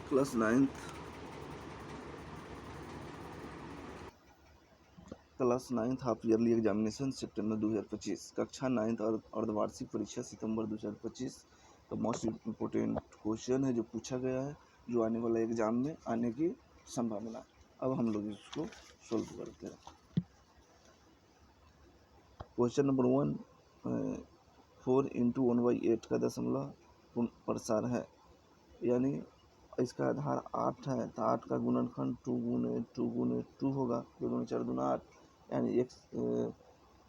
Class ninth half yearly examination सितंबर 2025, कक्षा ninth और अर्धवार्षिक परीक्षा सितंबर 2025 का मोस्ट इम्पोर्टेंट क्वेश्चन है जो पूछा गया है, जो आने वाला एग्जाम में आने की संभावना है। अब हम लोग इसको सोल्व करते हैं। क्वेश्चन नंबर 1, 4 × 1/8 का दशमलव प्रसार है, यानी इसका आधार 8 है तो 8 का गुणनखंड 2 होगा। 2 दूनी 4 दूना 8, यानी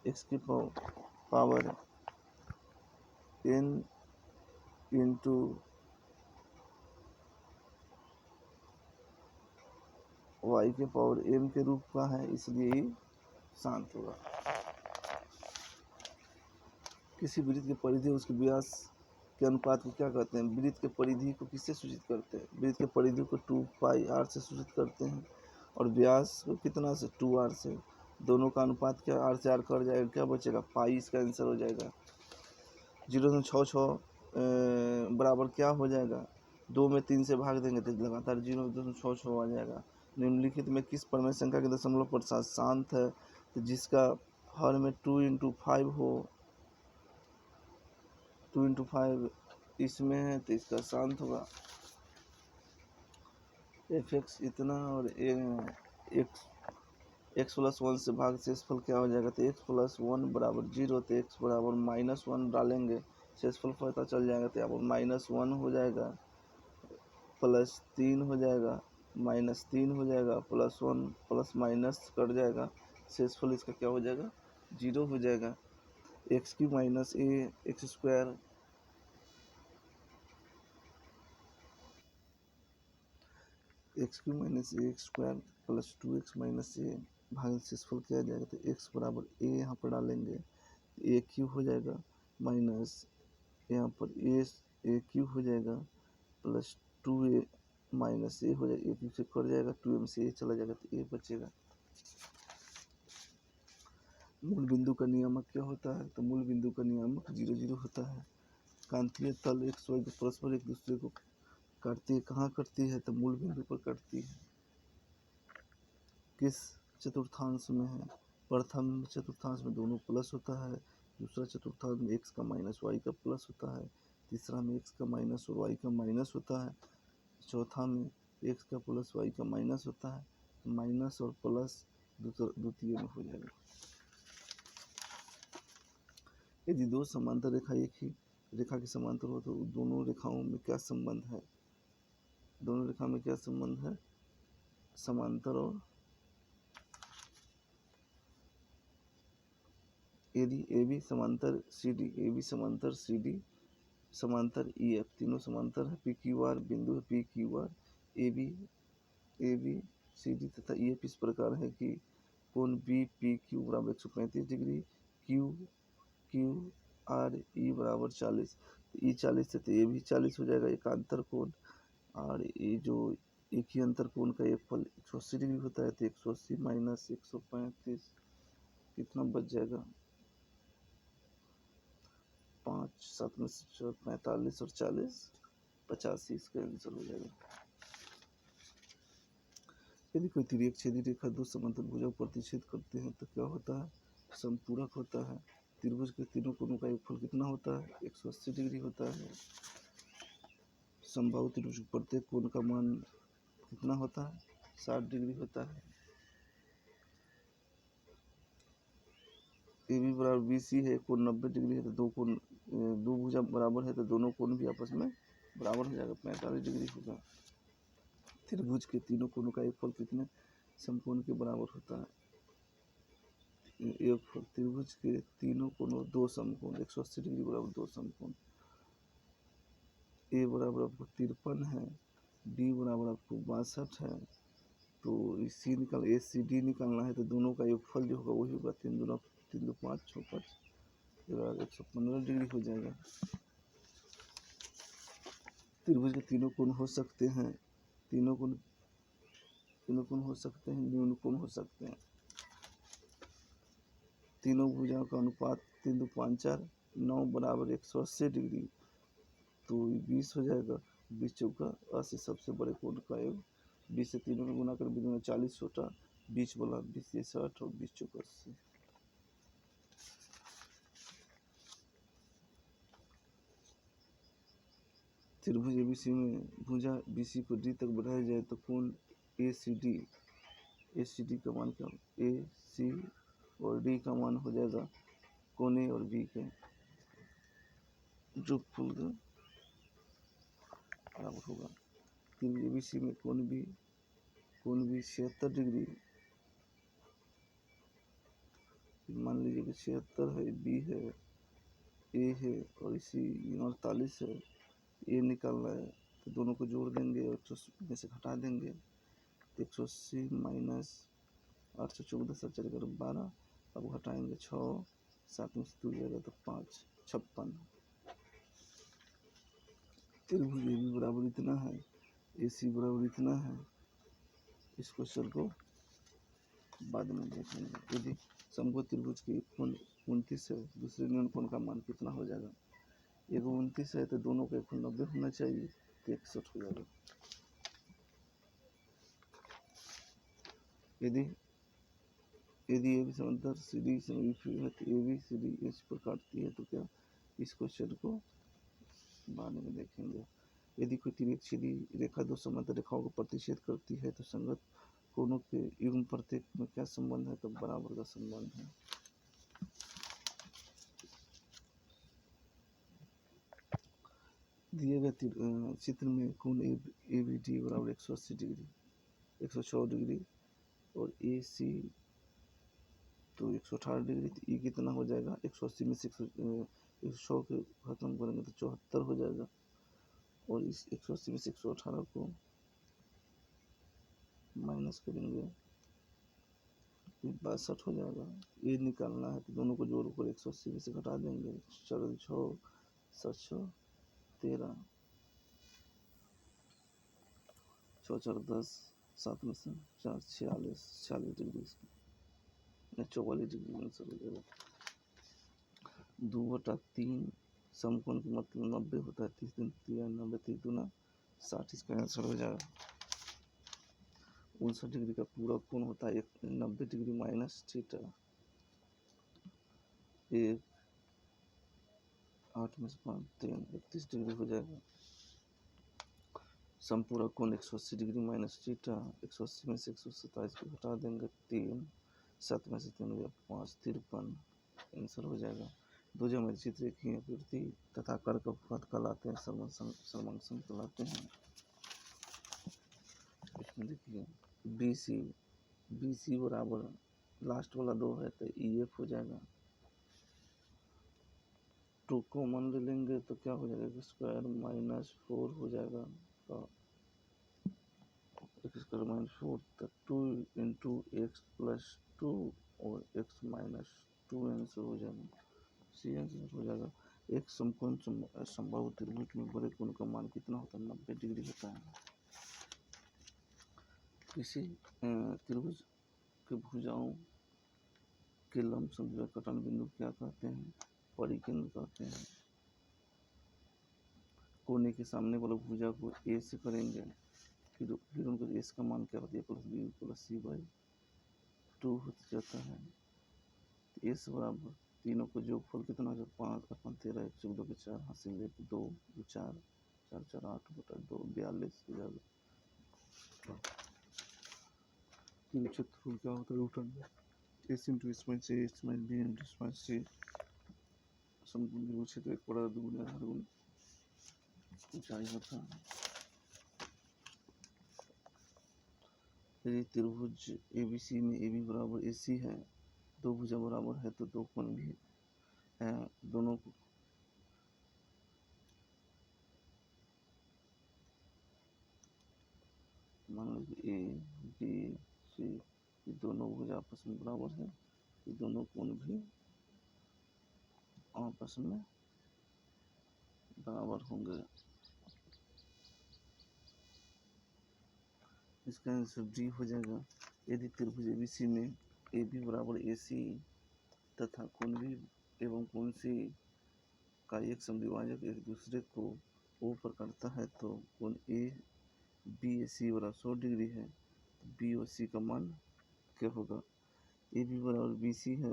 x की पावर n इंटू y के पावर m के रूप का है, इसलिए ही शांत होगा। किसी वृत्त की परिधि उसके व्यास के अनुपात को क्या कहते हैं? वृत्त के परिधि को किससे सूचित करते हैं? वृत्त के परिधि को 2πr से सूचित करते हैं, और व्यास को कितना से? 2r से। दोनों का अनुपात क्या? r से r कट जाएगा, क्या बचेगा? पाई, इसका आंसर हो जाएगा। 0.66 बराबर क्या हो जाएगा? 2 में 3 से भाग देंगे तो लगातार 0.66 आ जाएगा। निम्नलिखित में किस परमेय संख्या के दशमलव प्रसार शांत है? तो जिसका हर में 2 × 5 हो, 2 × 5 इसमें है तो इसका शांत होगा। fx इतना और x + 1 से भाग शेषफल क्या हो जाएगा? तो x + 1 = 0, तो x = -1 डालेंगे, शेषफल पता चल जाएगा। तो यहाँ पर -1 हो जाएगा, +3 हो जाएगा, -3 हो जाएगा, +1 प्लस माइनस कट जाएगा, शेषफल इसका क्या हो जाएगा? 0 हो जाएगा। x³ - a x² x³ - a x² + 2x - a भाग शेषफल क्या आ जाएगा? तो x = a यहाँ पर डालेंगे, a³ हो जाएगा, माइनस यहाँ पर a³ हो जाएगा, प्लस 2a - a हो जाएगा, a³ से कट जाएगा, 2m से a चला जाएगा, तो a बचेगा। मूल बिंदु का नियामक क्या होता है? तो मूल बिंदु का नियामक 0, 0 होता है। कांतीय तल x y परस्पर एक दूसरे को काटती है, कहाँ कटती है? तो मूल बिंदु पर कटती है। किस चतुर्थांश में है? प्रथम चतुर्थांश में दोनों प्लस होता है, दूसरा चतुर्थांश में x का माइनस y का प्लस होता है, तीसरा में x का माइनस और y का माइनस होता है, चौथा में x का प्लस y का माइनस होता है। माइनस और प्लस द्वितीय में हो जाएगा। यदि दो समांतर रेखा एक ही रेखा के समांतर हो तो दोनों रेखाओं में क्या संबंध है? दोनों रेखा में क्या संबंध है? समांतर और यदि AB समांतर CD, AB समांतर CD समांतर EF, तीनों समांतर है, PQR बिंदु है, PQR AB CD तथा EF इस प्रकार है कि कोण BPQ = 135 डिग्री, QRE = 40, E 40 है तो ये भी 40 हो जाएगा एकांतर कोण। और ये जो एक ही अंतर कोण का एक फल 180 डिग्री होता है, तो 180 - 135 कितना बच जाएगा? 5 7 में 45 और 40 85, इसका आंसर हो जाएगा। यदि कोई तिर्यक छेदी रेखा दो समांतर भुजाओं पर प्रतिच्छेद करते हैं तो क्या होता है? समपूरक होता है। त्रिभुज के तीनों कोणों का योगफल कितना होता है? 180 डिग्री होता है। समबाहु त्रिभुज के प्रत्येक कोण का मान कितना होता है? 60 डिग्री होता है। AB = BC है, कोण 90 डिग्री है, तो दो भुजा बराबर है तो दोनों कोण भी आपस में बराबर हो जाएगा, 45 डिग्री होगा। त्रिभुज के तीनों कोणों का योगफल कितने समकोण के बराबर होता है? योगफल त्रिभुज के तीनों कोणों दो समकोण 180 डिग्री बराबर दो समकोण। A बराबर आपको 53 है, B बराबर आपको 62 है, तो AC ACD निकालना है तो दोनों का योगफल जो होगा वही होगा 3 दूना 3 दो 5 6 5 115 डिग्री हो जाएगा। त्रिभुज के तीनों कोण हो सकते हैं, तीनों कोण हो सकते हैं, न्यून कोण हो सकते हैं। तीनों भुजाओं का अनुपात 3 दो 5 4 9 = 180 डिग्री, तो 20 हो जाएगा। 20 चौका 80, सबसे बड़े कोण का योग 20 से तीनों में गुना कर बिंदु 40 होता, बीच वाला 20 से 60 और 20 चौका 80। त्रिभुज एबीसी में भुजा बीसी को डी तक बढ़ाया जाए तो कोण एसीडी का मान क्या, ए सी और डी का मान हो जाएगा कोण ए और बी के जो फुल बराबर होगा। त्रिभुज एबीसी में कोण बी 76 डिग्री, मान लीजिए कि 76 है, बी है, ए है और इसी 48 है, ए निकालना है तो दोनों को जोड़ देंगे और 180 में से घटा देंगे तो 180 माइनस 814 से 4 12, अब घटाएंगे 6, 7 में से 2 जाएगा तो 5, 56। त्रिभुज ए बी बराबर इतना है, ए सी बराबर इतना है। इस क्वेश्चन को बाद में देखेंगे। यदि समकोण त्रिभुज की कोण 29 है, दूसरे न्यूनकोण का मान कितना हो जाएगा, एक 29 है तो दोनों का कोण 90 होना चाहिए तो 61 हो जाएगा। यदि ए बी समांतर सी डी से है तो ए बी सी डी इस पर काटती है तो क्या, इस क्वेश्चन को बाद में देखेंगे। यदि कोई तिरछी रेखा दो समांतर रेखाओं को प्रतिच्छेद करती है तो संगत कोणों के युग्म प्रत्येक में क्या संबंध है, तो बराबर का संबंध है। दिए गए चित्र में कोण ए बी डी बराबर 180 डिग्री 106 डिग्री और ए सी तो 118 डिग्री, तो ई कितना हो जाएगा, 180 में से 100 के खत्म करेंगे तो 74 हो जाएगा और इस 180 में से 118 को माइनस करेंगे तो 62 हो जाएगा। ये निकालना है तो दोनों को जोड़ कर 180 में से घटा देंगे, 4 6 7 13, 6 4 10, 7 में से 4 46 डिग्री, 44 डिग्री आंसर हो जाएगा। 2/3 समकोण की मतलब 90 होता है, 30 दिन 90 30 दूना 60, इसका आंसर हो जाएगा। 59 डिग्री का पूरा कोण होता है 90 डिग्री माइनस थीटा, 8 में से 5 3 31 डिग्री हो जाएगा। समपूरक कोण 180 डिग्री माइनस थीटा, 180 में से 127 को घटा देंगे 3, 7 में से 3 हो 5 53, आंसर हो जाएगा। दो ज्यामितीय चित्र की आकृति तथा कर का पद कहलाते हैं, समंकन कहलाते हैं। इसमें देखिए बी सी बराबर लास्ट वाला 2 है तो ई एफ हो जाएगा। 2 कॉमन ले लेंगे तो क्या हो जाएगा, स्क्वायर माइनस 4 हो जाएगा, तो एक्स स्क्वायर माइनस 4 तो 2 इंटू एक्स प्लस 2 और एक्स माइनस 2 आंसर हो जाएगा, सी आंसर हो जाएगा। एक समकोण समबाहु त्रिभुज में बड़े कोण का मान कितना होता है, 90 डिग्री होता है। किसी त्रिभुज के भुजाओं के लंब समद्विबाहु कटान बिंदु क्या कहते हैं, परिकेंद्र कहते हैं। कोने के सामने वाला भुजा को ए से करेंगे, फिर उनको एस का मान क्या होता है, plus B plus C by 2 हो जाता है। तो एस बराबर तीनों को जोगफल कितना हो जाए, 5 अपन 13 1 14 के 4 हासिल 1 2 4 4 4 8 बटा 2 42 हो जाएगा। तीन क्षेत्रफल क्या होता है, root under S into S minus A S minus B into S minus C. समकोण क्षेत्र 1 बड़ा 2 गुना हर गुण ऊंचाई होता है। यदि त्रिभुज एबीसी में ए बी बराबर ए सी है, दो भुजा बराबर है तो दो कोण भी है, दोनों को मान लीजिए ए बी सी, ये दोनों भुजा आपस में बराबर है, ये दोनों कोण भी आपस में बराबर होंगे। इसका आंसर डी हो जाएगा। यदि त्रिभुज एबीसी में ए बी बराबर ए सी तथा कोण बी एवं कोण सी का एक समद्विभाजक एक दूसरे को ओ पर काटता है तो कोण ए बी सी बराबर 100 डिग्री है, तो बी और सी का मान क्या होगा? ए बी बराबर बी सी है,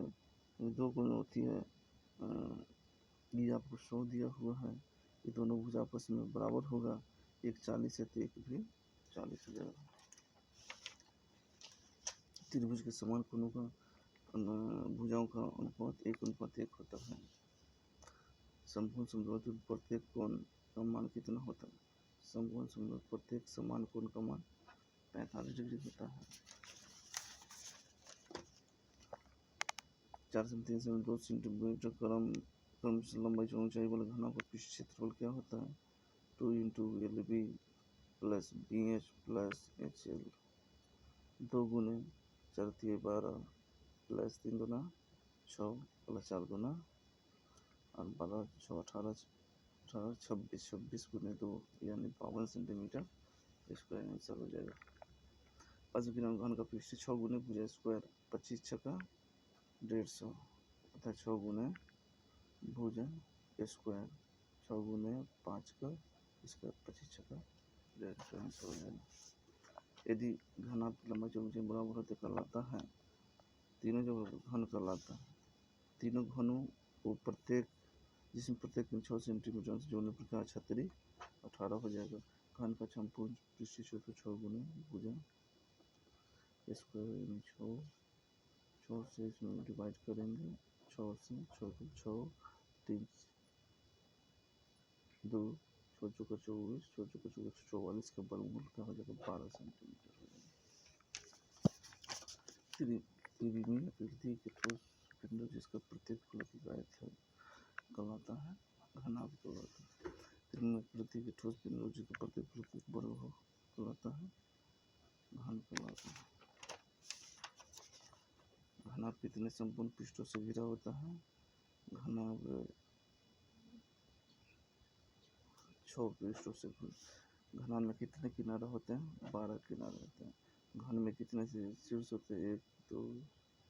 दो कोण होती है, ये आपको 100 दिया हुआ है, ये दोनों भुजा आपस में बराबर होगा, एक 40 है तो एक भी 40 हो जाएगा। त्रिभुज के समान कोणों का भुजाओं का अनुपात 1:1 होता है। समकोण समद्विबाहु प्रत्येक कोण का मान कितना होता है? समकोण समद्विबाहु प्रत्येक समान कोण का मान 45 डिग्री होता है। 4 से 3 से 2 सेंटीमीटर क्रम से लंबाई से ऊंचाई वाले घनों का पृष्ठ क्षेत्रफल क्या होता है? 2 into L B plus B H plus H L, 2 गुने 4 3 12 प्लस 3 गुना 6 प्लस 4 गुना और 12 6 18 26 26 गुने 2 यानी 52 सेंटीमीटर इसका आंसर हो जाएगा। पाँच घन का पृष्ठ 6 गुने भुजा स्क्वायर 25 छक्का 150 तथा 6 गुने भुजा स्क्वायर 6 गुने 5 का इसका 25 छक्का 150 आंसर हो जाएगा। यदि घना की लंबाई चौड़ाई बराबर होते कहलाता है, तीनों जो घन कहलाता है, तीनों घनों को प्रत्येक जिसमें प्रत्येक 6 सेंटीमीटर से जोड़ने पर छतरी 18 हो जाएगा। घन का संपूर्ण पृष्ठीय क्षेत्र 6 गुने भुजा स्क्वायर यानी 6 से इसमें डिवाइड करेंगे, 6 से 6 3 2 6 चौका 24 6 चौका 144 का वर्गमूल क्या हो जाएगा? 12 सेंटीमीटर हो जाएगा। त्रिविमीय आकृति के ठोस पिंड जिसका प्रत्येक फलक आयत है कहलाता है घनाभ कहलाता है। त्रिविमीय आकृति के ठोस पिंड जिसका प्रत्येक फलक एक वर्ग हो कहलाता है घन कहलाता है। घनाभ कितने संपूर्ण पृष्ठों से घिरा होता है? घनाभ 6 पृष्ठों से। घनाभ में कितने किनारे होते हैं? 12 किनारे होते हैं। घन में कितने शीर्ष होते हैं? 1 2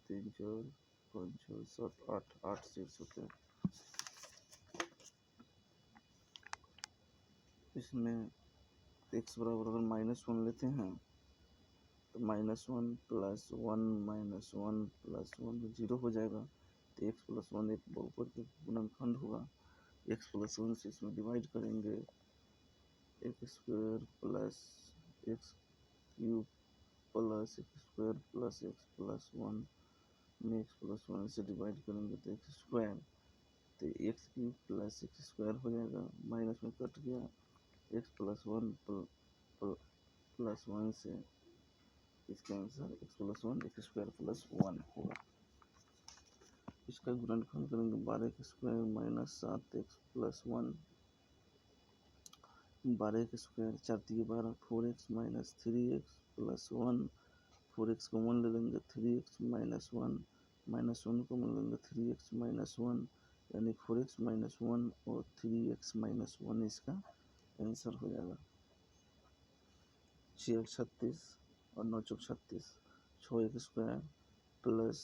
3 4 5 6 7 8 शीर्ष होते हैं। इसमें x बराबर अगर -1 लेते हैं तो -1 प्लस 1 माइनस 1 प्लस 1 0 हो जाएगा, तो x प्लस 1 एक बहुपद का गुणनखंड होगा। x प्लस 1 से इसमें डिवाइड करेंगे, x square plus x cube plus x square plus x plus 1 में एक्स प्लस 1 से डिवाइड करेंगे तो एक्स स्क्वायर, तो x cube plus x square हो जाएगा, माइनस में कट गया, एक्स प्लस 1 प्लस 1 से इसका answer x plus 1 x square plus 1 होगा। इसका गुणनखंड करेंगे 12 x square minus 7 x plus 1, 12 x square 4 3 12 4 x minus 3 x plus 1, 4 x common ले लेंगे 3 एक्स माइनस 1 माइनस 1 कॉमन लेंगे 3 एक्स माइनस 1 यानी 4 एक्स माइनस 1 और 3 एक्स माइनस 1 इसका आंसर हो जाएगा। 6 36 और 9 36, 6 x square plus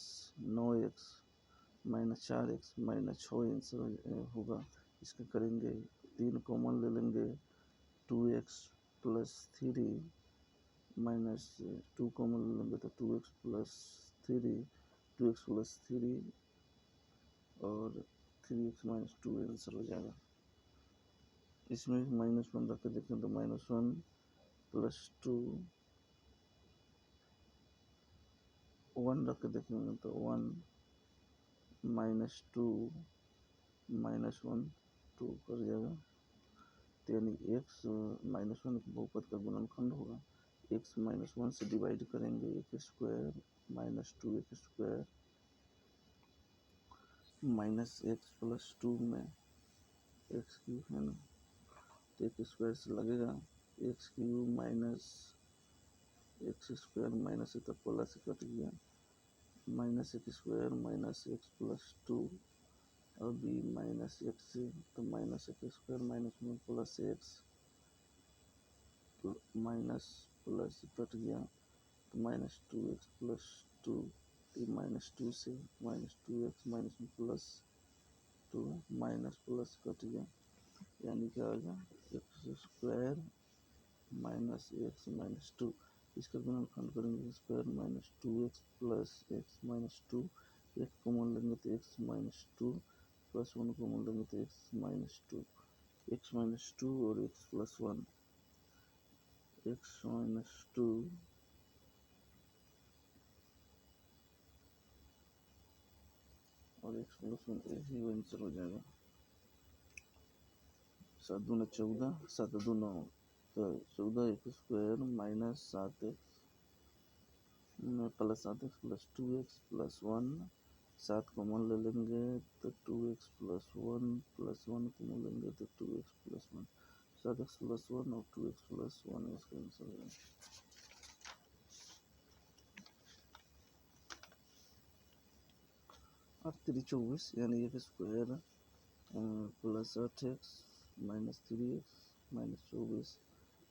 9 x minus 4 x minus 6 answer होगा। इसका करेंगे 3 कॉमन ले लेंगे, 2 एक्स प्लस 3 माइनस 2 कॉमन ले लेंगे तो 2 एक्स प्लस 3 2 एक्स प्लस 3 और 3 एक्स माइनस 2 आंसर हो जाएगा। इसमें -1 रख के देखें तो -1 प्लस 2 1 रख के देखेंगे तो 1 -2 -1 2 कर जाएगा, तो यानी x -1 बहुपद का गुणनखंड होगा। x -1 से डिवाइड करेंगे, x square minus 2 x square minus x plus 2 में एक्स क्यूब है ना, तो एक्स स्क्वायर से लगेगा x cube minus x square minus तो प्लस कट गया, minus x square minus x plus 2 और बी माइनस एक्स से तो माइनस एक्स स्क्वायर माइनस में plus X minus plus cut गया तो -2x प्लस 2 -2 से -2x माइनस में प्लस 2 माइनस प्लस कट गया, यानी क्या आएगा X square minus X minus two, इसका गुणनखंड करेंगे square minus two X plus X minus two, एक कॉमन लेंगे तो X minus two plus one common लेंगे तो X minus two, X minus two और X plus one, X minus two और एक्स प्लस वन यही आंसर हो जाएगा। 7 दूना 14, 7 दूना तो 14 X square minus 7x plus 7x plus 2x plus 1, 7 common ले लेंगे तो 2x plus one plus 1 common लेंगे तो 2x plus one, 7x plus one और 2x प्लस वन इसका आंसर है। और 3 24 यानी x square plus 8x minus 3x minus 24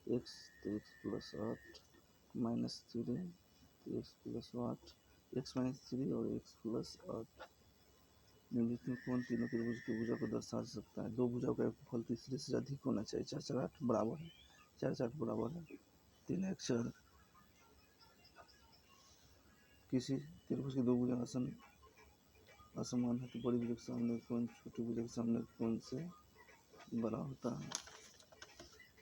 x तो एक्स प्लस 8 माइनस 3 तो एक्स प्लस 8, एक्स माइनस 3 और एक्स प्लस 8। निम्नलिखित में कौन तीनों त्रिभुज की भुजा को दर्शा सकता है? दो भुजाओं का फल तीसरे से अधिक होना चाहिए। 4 4 8 बराबर है, 4 4 बराबर है 3 1 4। किसी त्रिभुज की दो भुजा असमान है तो बड़ी भुजा के सामने कौन छोटी भुजा के सामने कौन से बड़ा होता है?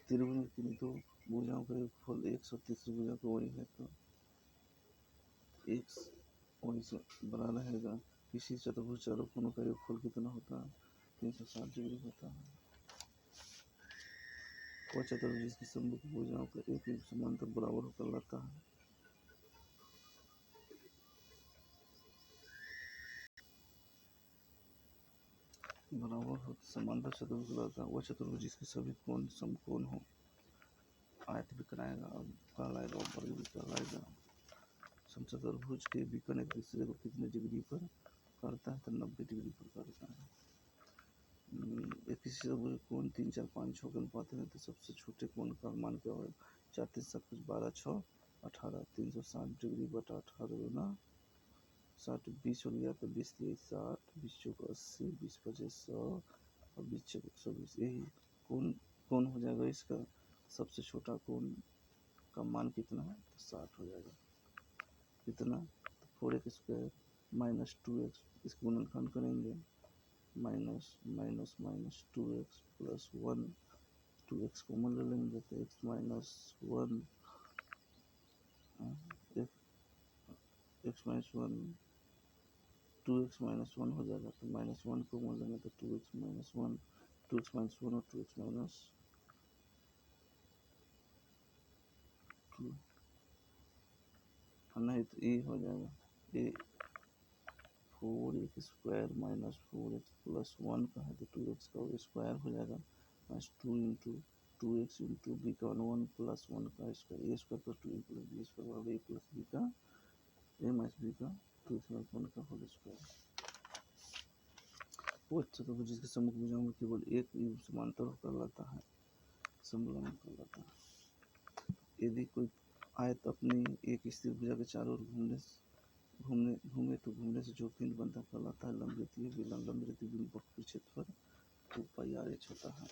त्रिभुज में किन्हीं दो भुजाओं का फल एक और तीसरी भुजा को वही है तो एक्स वही से बड़ा रहेगा। किसी चतुर्भुज चारों कोणों का योगफल कितना होता है? 360 डिग्री होता है। वह चतुर्भुज जिसकी सम्मुख भुजाओं का एक समांतर बराबर होकर लाता है। बराबर हो समांतर चतुर्भुज लाता है। वह चतुर्भुज जिसके सभी कोण समकोण हो। आयत भी कराएगा और कहलाएगा और वर्ग भी कहलाएगा। समचतुर्भुज के विकर्ण एक दूसरे को कितने डिग्री पर करता है? तो 90 डिग्री पर करता है। किसी चतुर्भुज कोण 3 4 5 6 के अनुपात है तो सबसे छोटे कोण का मान क्या होगा? 4 3 7 5 12 6 18, 360 डिग्री बटा 18 गुना 60, 20 हो गया तो 20 3 60, 20 चौक 80, 20 25 100 और 20 चौक 120। यही कोण हो जाएगा। इसका सबसे छोटा कोण का मान कितना है? तो 60 हो जाएगा। कितना? तो 4x स्क्वायर माइनस 2x, इसको गुणनखंड करेंगे minus minus minus 2x plus 1, 2x common ले लेंगे तो x minus 1 x minus 1 2x minus 1 हो जाएगा तो माइनस 1 कॉमन लेंगे तो 2x माइनस 1, 2x माइनस 1 और 2x माइनस 2 नहीं तो ये हो जाएगा ये 4x square minus 4x plus 1 का है तो 2x का स्क्वायर हो जाएगा minus 2 into 2x into B का 1 प्लस 1 का स्क्वायर, ए स्क्वायर प्लस 2 प्लस बी स्क्वायर बराबर ए प्लस बी का ए माइनस बी का 2x माइनस 1 का होल स्क्वायर। वो चतुर्भुज जिसके सम्मुख भुजाओं में केवल एक समांतर होकर लाता है, समलंब होकर लाता है। यदि कोई आयत अपनी एक स्थिर भुजा के चारों ओर घूमे तो घूमने से जो पिंड बनता कहलाता है लंबवृत्तीय विलंब। लंबवृत्तीय बिंदु वक्र के क्षेत्रफल 2πr होता है।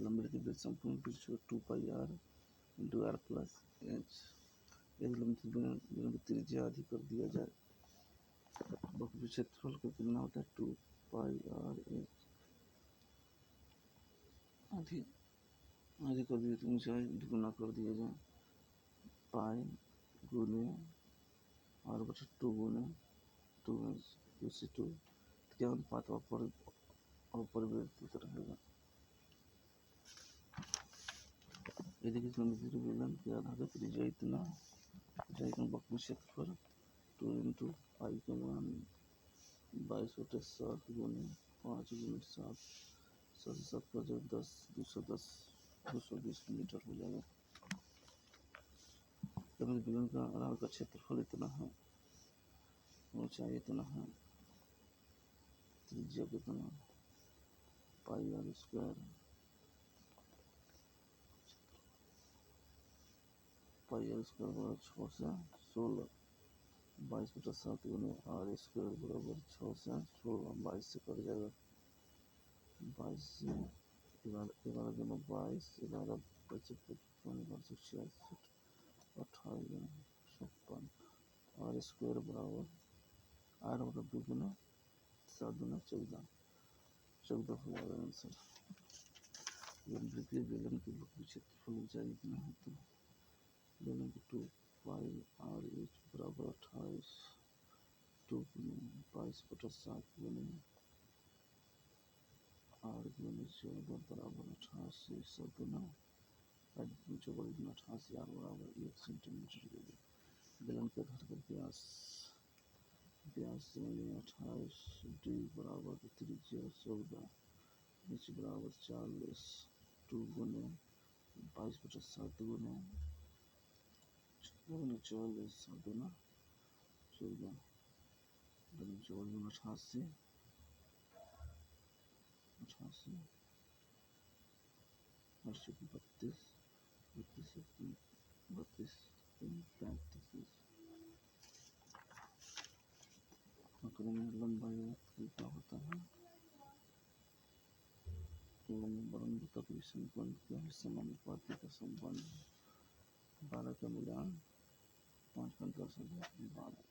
लंबवृत्तीय वृत्त संपूर्ण वृत्त 2πr into are plus H. यदि लंबवृत्तीय त्रिज्या अधिक कर दिया जाए वक्र के क्षेत्रफल का कितना होता है? 2πr H. अधिक कर दिया तो ऊंचाई गुना कर दिया जाए पाई गुने आर बटे 2 गुने 2 क्या अनुपात अपरिवर्तित रहेगा। यदि किसी लंबवृत्तीय विलंब के आधार पर त्रिज्या इतना वक्र क्षेत्रफल 2 इंटू पाई का मान 22/7 गुने 5 गुने 7, 7 से 7 का जब 10 220 मीटर हो जाएगा। लंबवृत्तीय विलंब का आधार का क्षेत्रफल इतना है, ऊंचाई इतना है, त्रिज्या कितना पाई आर स्क्वायर बराबर 6 से 16, 22/7 गुने आर स्क्वायर बराबर 6 से 16, 22 से कट जाएगा 22 से 11 दूना 22, 11 पच्चीस 55, 12 66, 28 56 और स्क्वायर बराबर 8 बटा 2 गुना 7 दूना 14, 14 हो जाएगा आंसर। बेलन की क्षेत्रफल ऊंचाई इतना है तो बेलन की 2 पाई आर एच बराबर 28, 2 गुने 22 बटा 7 गुने 8 गुने 14 बराबर 88, 7 गुना 24 गुना 88 आर बराबर 1 सेंटीमीटर। बेलन के आधार का व्यास 28, डी बराबर त्रिज्या 14, एच बराबर 40, 2 गुने 22 बटा 7 गुने 40, 7 गुना 14, 24 गुना 88, 32, 32, 35। आंकड़े में लंबाई क्या होता है? लंबवृत्त के समकोण के समानुपाती का संबंध 12 का मिलान 5 का 10 12